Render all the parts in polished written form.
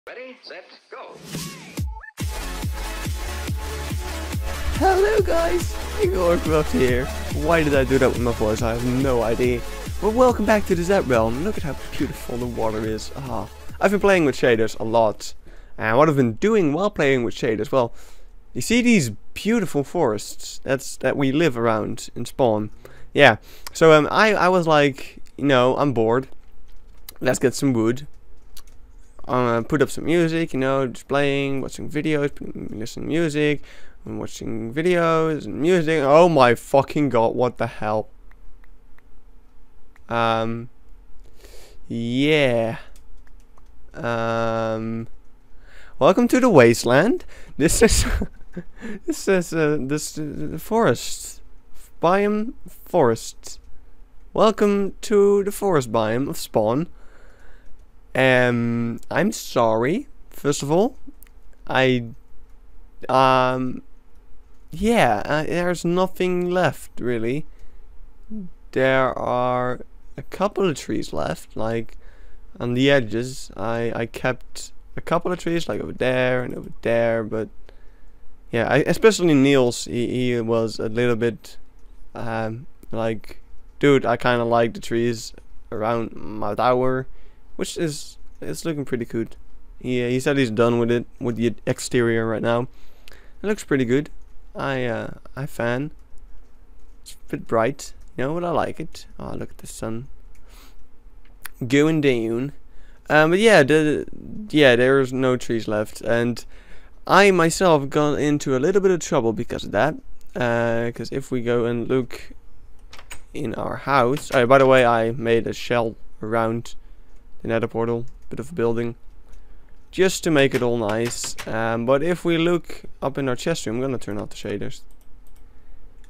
Ready, set, go! Hello guys, Igorcraft here. Why did I do that with my voice? I have no idea. Well, welcome back to the ZappedRealm. Look at how beautiful the water is. I've been playing with shaders a lot. And what I've been doing while playing with shaders, well, you see these beautiful forests that we live around in Spawn. Yeah, so I was like, you know, I'm bored. Let's get some wood. Put up some music, you know, just playing, watching videos, listening to music, and watching videos and music. Oh my fucking god, what the hell? Yeah. Welcome to the wasteland. This is this forest biome forest. Welcome to the forest biome of Spawn. I'm sorry. First of all, there's nothing left really. There are a couple of trees left, like on the edges. I kept a couple of trees, like over there and over there, but yeah, especially Niels. He was a little bit like, dude, I kind of like the trees around my tower. Which is, it's looking pretty good. He said he's done with it, with the exterior right now. It looks pretty good. I fan. It's a bit bright, you know, but I like it. Oh, look at the sun going down. But yeah, there's no trees left, and I myself got into a little bit of trouble because of that. Because if we go and look in our house, oh, by the way, I made a shell around the nether portal, bit of a building, just to make it all nice. But if we look up in our chest room, I'm gonna turn off the shaders.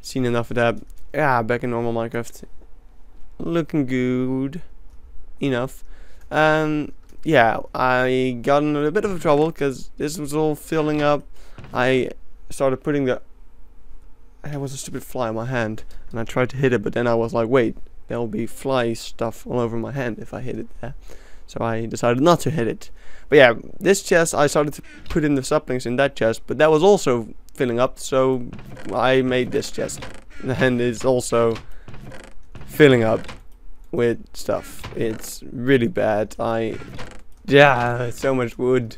Seen enough of that. Yeah, back in normal Minecraft, looking good enough. Yeah, I got in a bit of trouble because this was all filling up. I started putting there was a stupid fly on my hand, and I tried to hit it, but then I was like, wait, there'll be fly stuff all over my hand if I hit it there. So I decided not to hit it. But yeah, this chest, I started to put in the saplings in that chest, but that was also filling up, so I made this chest. And it's also filling up with stuff. It's really bad. Yeah, so much wood.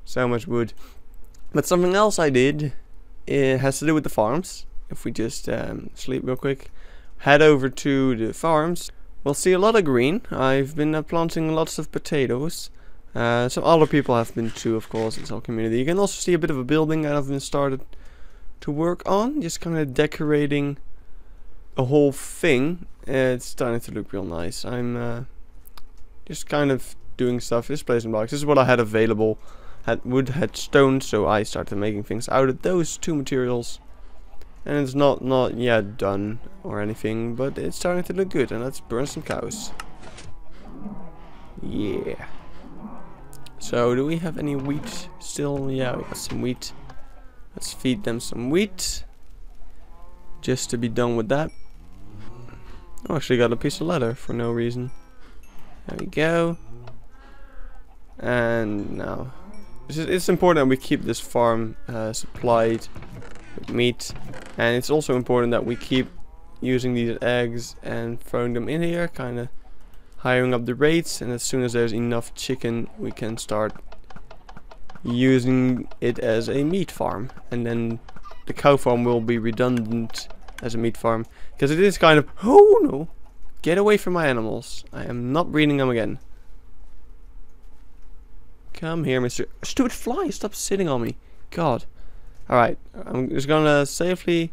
So much wood. But something else I did, it has to do with the farms. If we just sleep real quick, head over to the farms, we'll see a lot of green. I've been planting lots of potatoes. Some other people have been too, of course. It's our community. You can also see a bit of a building that I've been started to work on, just kind of decorating the whole thing. It's starting to look real nice. I'm just kind of doing stuff, just placing blocks. This is what I had available. wood, had stone, so I started making things out of those two materials. And it's not yet done or anything, but it's starting to look good. And let's burn some cows. Yeah. So do we have any wheat still? Yeah, we got some wheat. Let's feed them some wheat. Just to be done with that. Oh, actually got a piece of leather for no reason. There we go. And now, it's important that we keep this farm supplied with meat. And it's also important that we keep using these eggs and throwing them in here, kind of hiring up the rates. And as soon as there's enough chicken, we can start using it as a meat farm. And then the cow farm will be redundant as a meat farm, because it is kind of, oh no, get away from my animals. I am not breeding them again. Come here, Mr. Stupid fly, stop sitting on me. God. Alright, I'm just gonna safely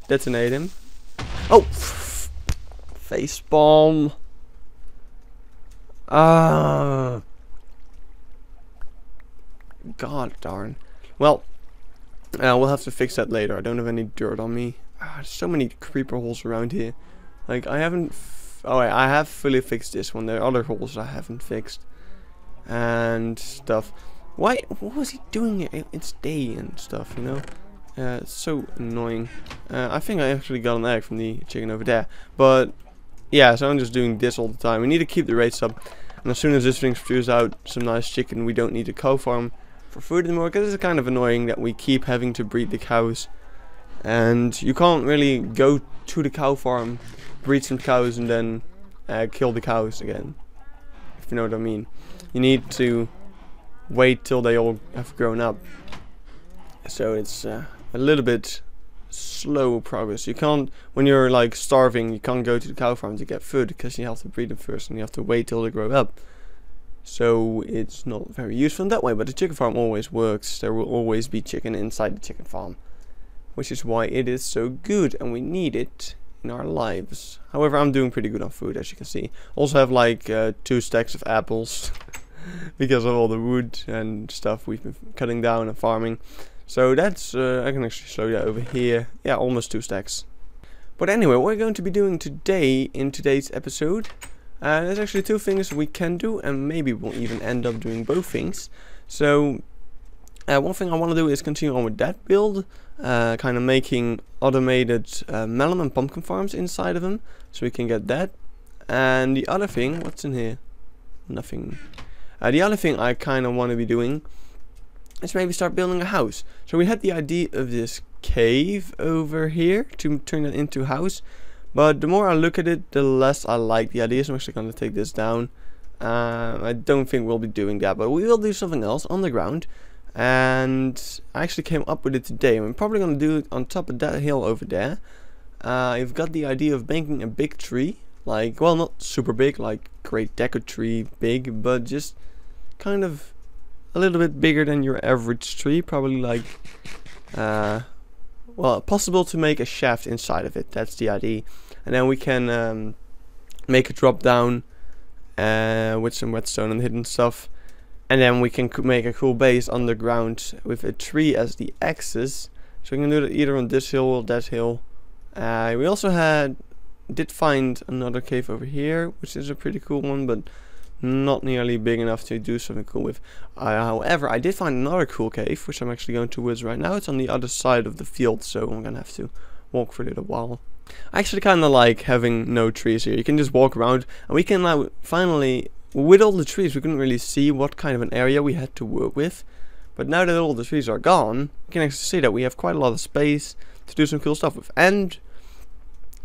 detonate him. Oh! Facepalm. Ah. God darn. Well, we'll have to fix that later. I don't have any dirt on me. There's so many creeper holes around here. Like, I haven't... oh wait, I have fully fixed this one. There are other holes I haven't fixed. And stuff. Why? What was he doing here? It's day and stuff, you know? It's so annoying. I think I actually got an egg from the chicken over there. But, yeah, so I'm just doing this all the time. We need to keep the rates up. And as soon as this thing spews out some nice chicken, we don't need a cow farm for food anymore. Because it's kind of annoying that we keep having to breed the cows. And you can't really go to the cow farm, breed some cows, and then kill the cows again. If you know what I mean. You need to wait till they all have grown up. So it's a little bit slow progress. You can't, when you're like starving, you can't go to the cow farm to get food, because you have to breed them first and you have to wait till they grow up. So it's not very useful in that way, but the chicken farm always works. There will always be chicken inside the chicken farm, which is why it is so good and we need it in our lives. However, I'm doing pretty good on food, as you can see. Also have like 2 stacks of apples because of all the wood and stuff we've been cutting down and farming. So that's, I can actually show you that over here. Yeah, almost 2 stacks. But anyway, what we're going to be doing today in today's episode, there's actually 2 things we can do, and maybe we'll even end up doing both things. So one thing I want to do is continue on with that build, kind of making automated melon and pumpkin farms inside of them, so we can get that. And the other thing, what's in here? Nothing. The other thing I kind of want to be doing is maybe start building a house. So we had the idea of this cave over here to turn it into a house, but the more I look at it, the less I like the idea. So I'm actually going to take this down. I don't think we'll be doing that, but we will do something else on the ground. And I actually came up with it today. I'm probably going to do it on top of that hill over there. I've got the idea of making a big tree. Like, well, not super big, like great deco tree big, but just kind of a little bit bigger than your average tree. Probably like, well, possible to make a shaft inside of it. That's the idea. And then we can make a drop down with some redstone and hidden stuff. And then we can make a cool base underground with a tree as the axis. So we can do that either on this hill or that hill. We also did find another cave over here, which is a pretty cool one, but not nearly big enough to do something cool with. However, I did find another cool cave, which I'm actually going towards right now. It's on the other side of the field, so I'm gonna have to walk for a little while. I actually kind of like having no trees here. You can just walk around, and we can now finally, with all the trees, we couldn't really see what kind of an area we had to work with. But now that all the trees are gone, we can actually see that we have quite a lot of space to do some cool stuff with. And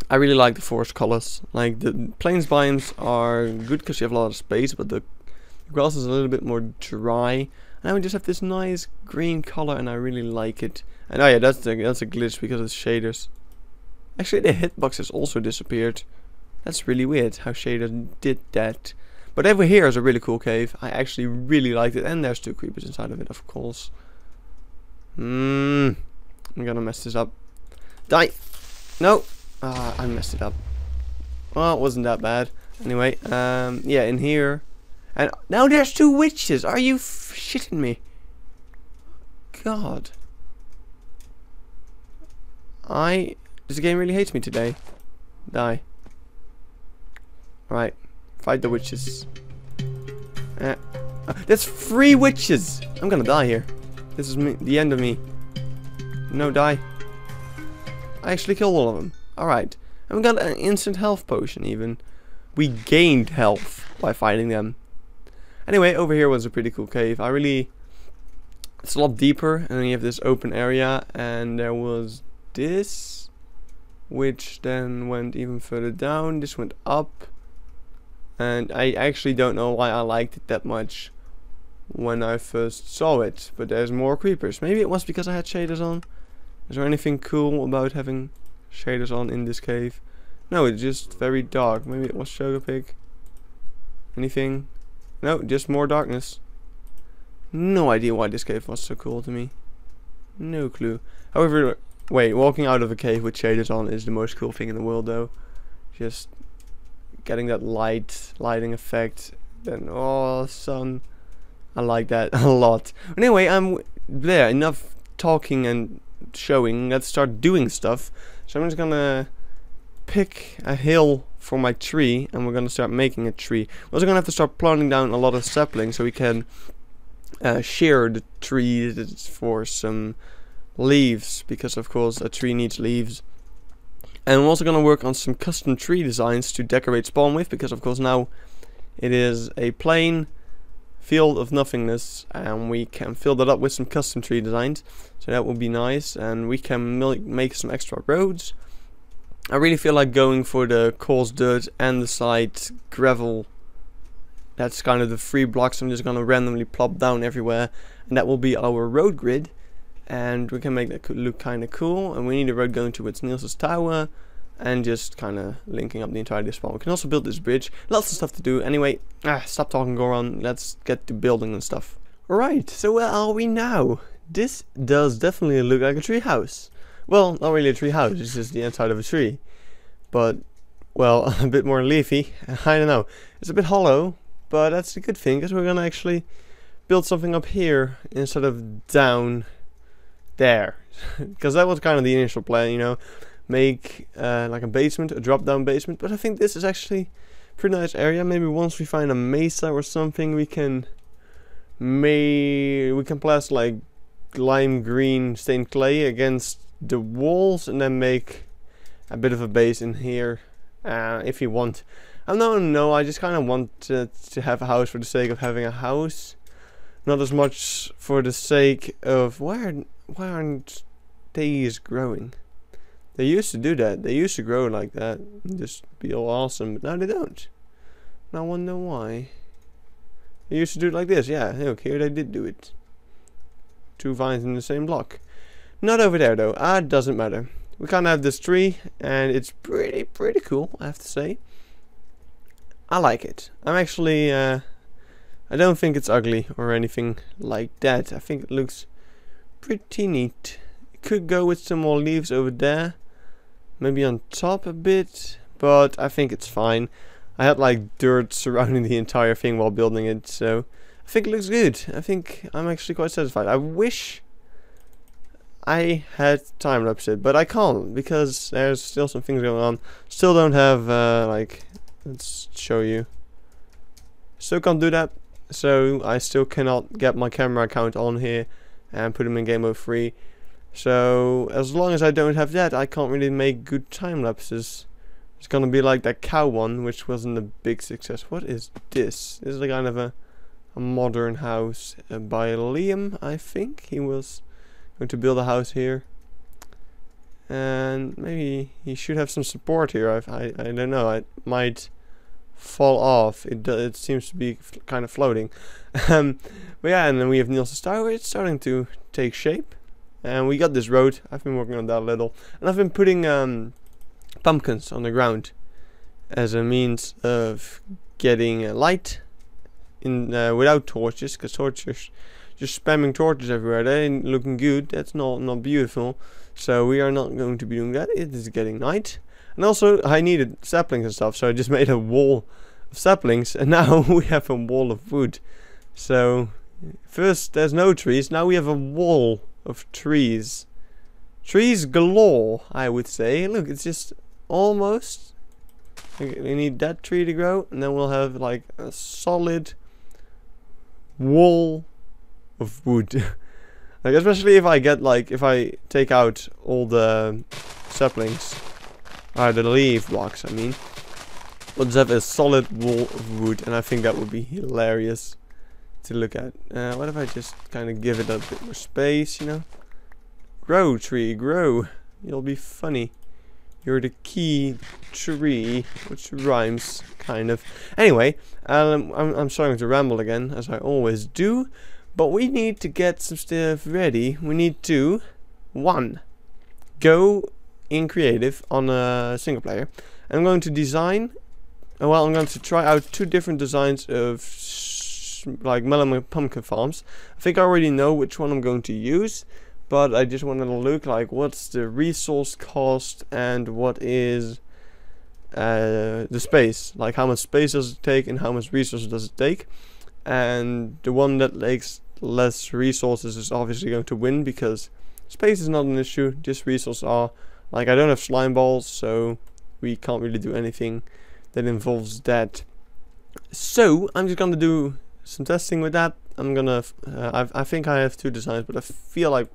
I really like the forest colors. Like, the plains biomes are good because you have a lot of space, but the grass is a little bit more dry. And now we just have this nice green color, and I really like it. And oh yeah, that's a glitch because of shaders. Actually, the hitboxes also disappeared. That's really weird how shaders did that. But over here is a really cool cave. I actually really liked it. And there's 2 creepers inside of it, of course. I'm gonna mess this up. Die! No! I messed it up. Well, it wasn't that bad. Anyway, yeah, in here. And now there's 2 witches! Are you shitting me? god. This game really hates me today. Die. Alright. Fight the witches. There's 3 witches! I'm gonna die here. This is me, the end of me. No, die. I actually killed all of them. Alright. And we got an instant health potion even. We gained health by fighting them. Anyway, over here was a pretty cool cave. It's a lot deeper, and then you have this open area, and there was this, which then went even further down. This went up, and I actually don't know why I liked it that much when I first saw it, but there's more creepers. Maybe it was because I had shaders on. Is there anything cool about having shaders on in this cave? No, it's just very dark. Maybe it was Sugar Pig. Anything? No, just more darkness. No idea why this cave was so cool to me. No clue. However, wait, walking out of a cave with shaders on is the most cool thing in the world though. Just getting that lighting effect. Then, oh, sun. I like that a lot. Anyway, there. Enough talking and showing. Let's start doing stuff. So I'm just gonna pick a hill for my tree, and we're gonna start making a tree. We're also gonna have to start planting down a lot of saplings so we can shear the trees for some leaves, because of course a tree needs leaves. And we're also gonna work on some custom tree designs to decorate spawn with, because of course now it is a plain field of nothingness, and we can fill that up with some custom tree designs. So that would be nice, and we can make some extra roads. I really feel like going for the coarse dirt and the side gravel. That's kind of the 3 blocks I'm just gonna randomly plop down everywhere, and that will be our road grid. And we can make that look kind of cool. And we need a road going towards Niels' tower, and just kind of linking up the entire spawn. We can also build this bridge. Lots of stuff to do. Anyway, stop talking, Goron. Let's get to building and stuff. Alright, so where are we now? This does definitely look like a tree house. Well, not really a tree house, it's just the inside of a tree. But, well, a bit more leafy. I don't know. It's a bit hollow, but that's a good thing, because we're gonna actually build something up here instead of down there. Because that was kind of the initial plan, you know. Make like a basement, a drop down basement. But I think this is actually a pretty nice area. Maybe once we find a mesa or something, we can plaster like lime green stained clay against the walls, and then make a bit of a base in here if you want. No, I just kind of want to have a house for the sake of having a house, not as much for the sake of why aren't these growing? They used to do that. They used to grow like that and just be all awesome, but now they don't. And I wonder why. They used to do it like this. Yeah, look, here they did do it. 2 vines in the same block. Not over there though. It doesn't matter. We kind of have this tree, and it's pretty cool, I have to say. I like it. I'm actually I don't think it's ugly or anything like that. I think it looks pretty neat. It could go with some more leaves over there, maybe on top a bit, but I think it's fine. I had like dirt surrounding the entire thing while building it, so I think it looks good. I think I'm actually quite satisfied. I wish I had time-lapsed it, but I can't, because there's still some things going on. Still don't have like, let's show you. Still can't do that, so I still cannot get my camera account on here and put them in game mode 3. So as long as I don't have that, I can't really make good time lapses. It's gonna be like that cow one, which wasn't a big success. What is this? This is a kind of a modern house by Liam, I think. He was going to build a house here, and maybe he should have some support here. I don't know. It might fall off. It seems to be kind of floating. But yeah, and then we have Niels' tower. It's starting to take shape. And we got this road. I've been working on that a little, and I've been putting pumpkins on the ground as a means of getting light in without torches, because torches, just spamming torches everywhere, they ain't looking good. That's not beautiful. So we are not going to be doing that. It is getting night, and also I needed saplings and stuff, so I just made a wall of saplings, and now we have a wall of wood. So first there's no trees, now we have a wall of trees. Trees galore, I would say. Look, it's just almost. We need that tree to grow, and then we'll have like a solid wall of wood. Like, especially if I get like, if I take out all the saplings, the leaf blocks, I mean. We'll just have a solid wall of wood, and I think that would be hilarious to look at. What if I just kind of give it a bit more space, you know? Grow, tree, grow. You'll be funny. You're the key tree, which rhymes, kind of. Anyway, I'm starting to ramble again, as I always do. But we need to get some stuff ready. We need to, 1, go in creative on a single player. I'm going to design. Well, I'm going to try out 2 different designs of like melon and pumpkin farms. I think I already know which one I'm going to use, but I just wanted to look like what's the resource cost and what is the space. Like how much space does it take and how much resources does it take. And the one that takes less resources is obviously going to win, because space is not an issue, just resources are. Like, I don't have slime balls, so we can't really do anything that involves that. So I'm just gonna do some testing with that. I'm gonna I think I have 2 designs, but I feel like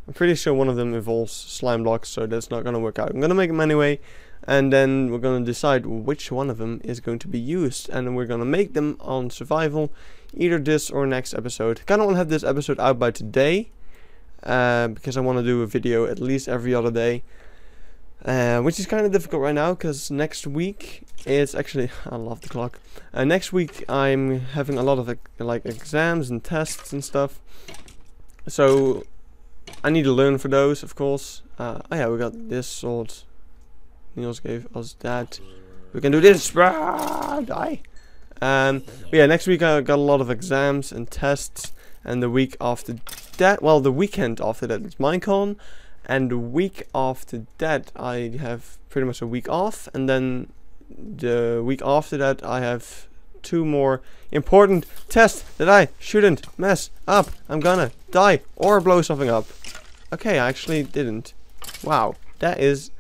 I'm pretty sure one of them involves slime blocks, so that's not gonna work out. I'm gonna make them anyway, and then we're gonna decide which one of them is going to be used, and then we're gonna make them on survival, either this or next episode. I kinda wanna have this episode out by today, because I wanna do a video at least every other day. Which is kind of difficult right now, because next week it's actually, I love the clock. Next week I'm having a lot of like exams and tests and stuff, so I need to learn for those, of course. Oh yeah, we got this sword. Niels gave us that. We can do this. Die. But yeah, next week I got a lot of exams and tests, and the week after that, well, the weekend after that it's Minecon. And the week after that, I have pretty much a week off. And then the week after that, I have 2 more important tests that I shouldn't mess up. I'm gonna die or blow something up. Okay, I actually didn't. Wow, that is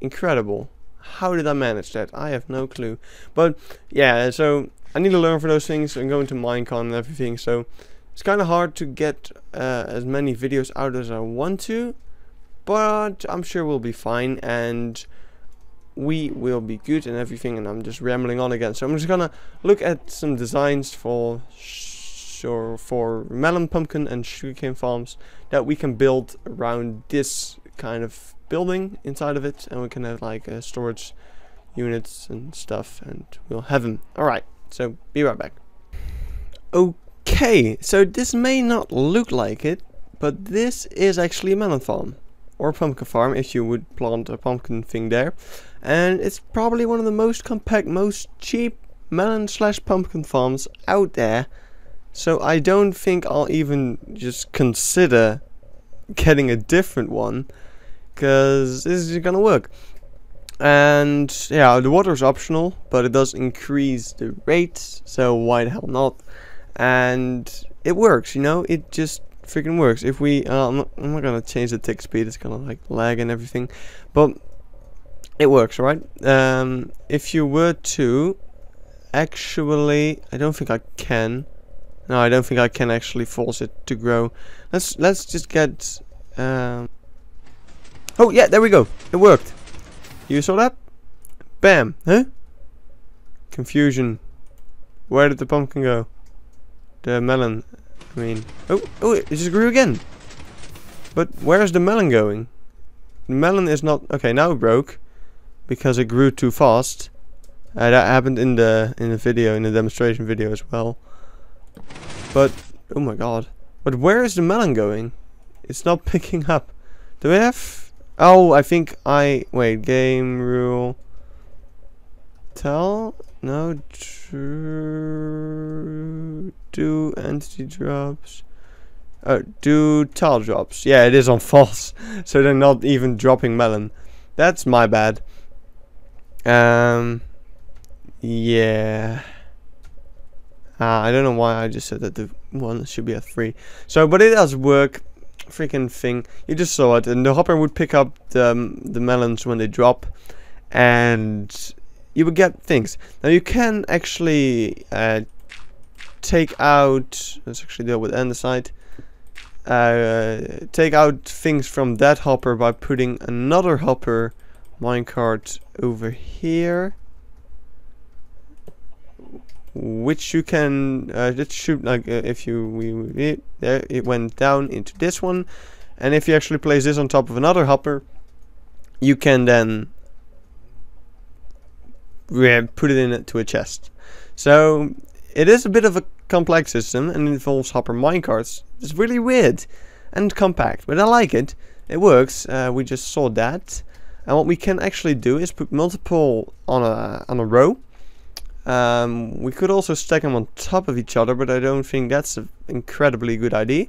incredible. How did I manage that? I have no clue. But yeah, so I need to learn for those things. I'm going to Minecon and everything, so it's kind of hard to get as many videos out as I want to, but I'm sure we'll be fine and we will be good and everything. And I'm just rambling on again, so I'm just gonna look at some designs for melon, pumpkin and sugarcane farms that we can build around this kind of building inside of it, and we can have like storage units and stuff, and we'll have them. Alright, so be right back. Okay, so this may not look like it, but this is actually a melon farm, or pumpkin farm if you would plant a pumpkin thing there. And it's probably one of the most compact, most cheap melon/pumpkin farms out there. So I don't think I'll even just consider getting a different one, because this is gonna work. And yeah, the water is optional, but it does increase the rate, so why the hell not? And it works, you know, it just freaking works. If we I'm not gonna change the tick speed, it's gonna like lag and everything, but it works, right? If you were to actually, I don't think I can. No, I don't think I can actually force it to grow. Let's just get oh yeah, there we go, it worked. You saw that? Bam. Huh? Confusion. Where did the pumpkin go? The melon, I mean. Oh, it just grew again. But where's the melon going? The melon is not, okay, now it broke because it grew too fast. That happened in the video, in the demonstration video as well. But oh my god. But where is the melon going? It's not picking up. Do we have, oh, I think wait, game rule tell? No, do entity drops. Do tile drops. Yeah, it is on false. So they're not even dropping melon. That's my bad. Yeah. I don't know why I just said that the one should be at 3. So, but it does work. freaking thing. You just saw it, and the hopper would pick up the melons when they drop, and you would get things. Now you can actually take out. Let's actually deal with andesite. Take out things from that hopper by putting another hopper minecart over here, which you can just shoot, like if you there it went down into this one, and if you actually place this on top of another hopper, you can then put it into a chest. So it is a bit of a complex system and involves hopper minecarts. It's really weird and compact, but I like it. It works. We just saw that. And what we can actually do is put multiple on a row. We could also stack them on top of each other, but I don't think that's an incredibly good idea.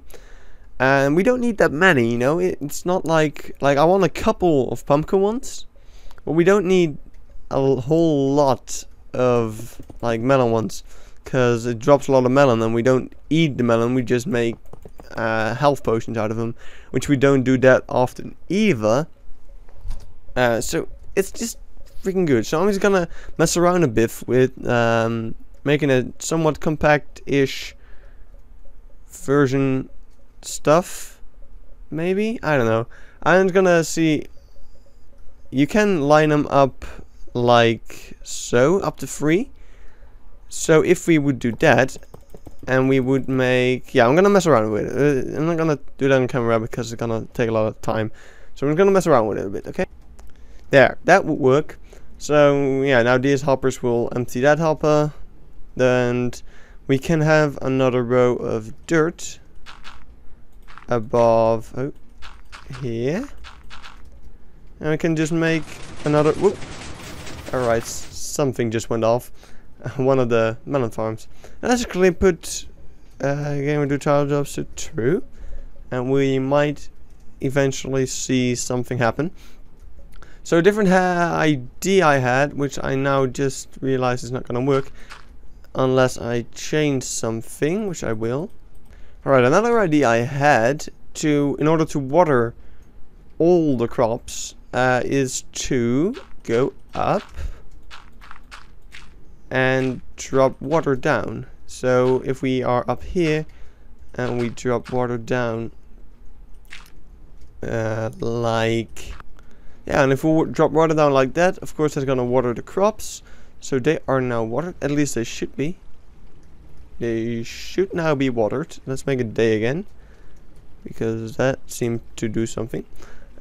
And we don't need that many, you know. It's not like I want a couple of pumpkin ones, but we don't need a whole lot of like melon ones, because it drops a lot of melon, and we don't eat the melon. We just make health potions out of them, which we don't do that often either. So it's just freaking good. So I'm just gonna mess around a bit with making a somewhat compact-ish version stuff. Maybe, I don't know. I'm gonna see. You can line them up like so, up to 3. So if we would do that, and we would make, yeah, I'm gonna mess around with it. I'm not gonna do that on camera because it's gonna take a lot of time. So I'm gonna mess around with it a bit, okay? There, that would work. So yeah, now these hoppers will empty that hopper. Then we can have another row of dirt above here. And we can just make another, whoop. Alright, something just went off. One of the melon farms. And let's actually put game and do tile jobs to true. And we might eventually see something happen. So a different idea I had, which I now just realized is not going to work unless I change something, which I will. Alright, another idea I had in order to water all the crops is to go up and drop water down. So if we are up here and we drop water down like, yeah, and if we drop water down like that, of course that's gonna water the crops. So they are now watered, at least they should be. They should now be watered. Let's make it day again, because that seemed to do something.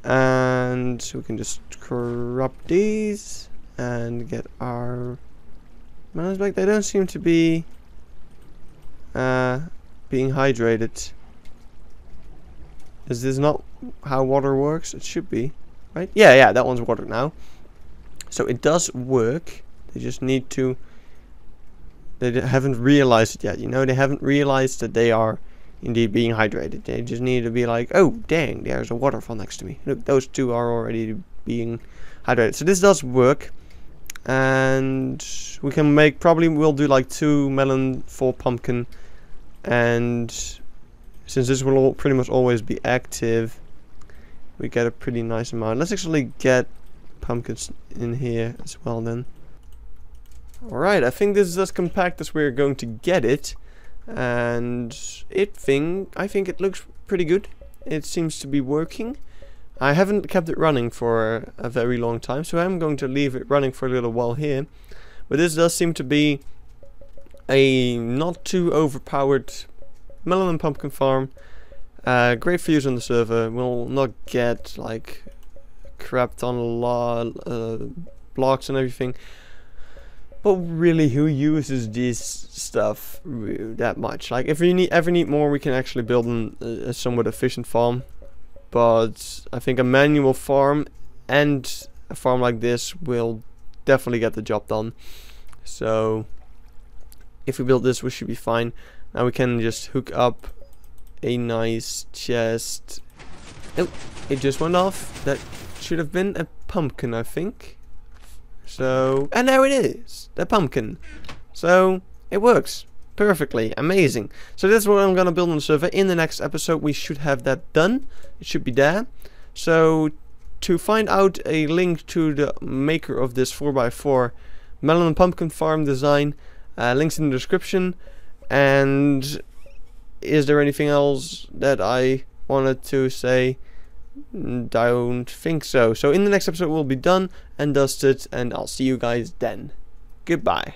And we can just crop these and get our melons back. They don't seem to be being hydrated. Is this not how water works? It should be, right? Yeah, that one's watered now. So it does work. They just need to, they haven't realized it yet, you know. They haven't realized that they are indeed being hydrated. They just need to be like, oh dang, there's a waterfall next to me. Look, those two are already being hydrated. So this does work. And we can make, probably we'll do like 2 melon, 4 pumpkin. And since this will pretty much always be active, we get a pretty nice amount. Let's actually get pumpkins in here as well then. Alright, I think this is as compact as we're going to get it. And I think it looks pretty good. It seems to be working. I haven't kept it running for a very long time, so I'm going to leave it running for a little while here. But this does seem to be a not too overpowered melon and pumpkin farm. Great for use on the server. Will not get like crapped on a lot, blocks and everything. But really, who uses this stuff that much? Like, if we ever need more, we can actually build a somewhat efficient farm. But I think a manual farm and a farm like this will definitely get the job done. So if we build this, we should be fine. Now we can just hook up a nice chest. Oh, it just went off. That should have been a pumpkin, I think. So, and there it is, the pumpkin. So it works perfectly. Amazing. So that's what I'm gonna build on the server. In the next episode we should have that done. It should be there. So to find out a link to the maker of this 4x4 melon and pumpkin farm design, links in the description. And is there anything else that I wanted to say? Don't think so. So in the next episode we'll be done and dusted, and I'll see you guys then. Goodbye.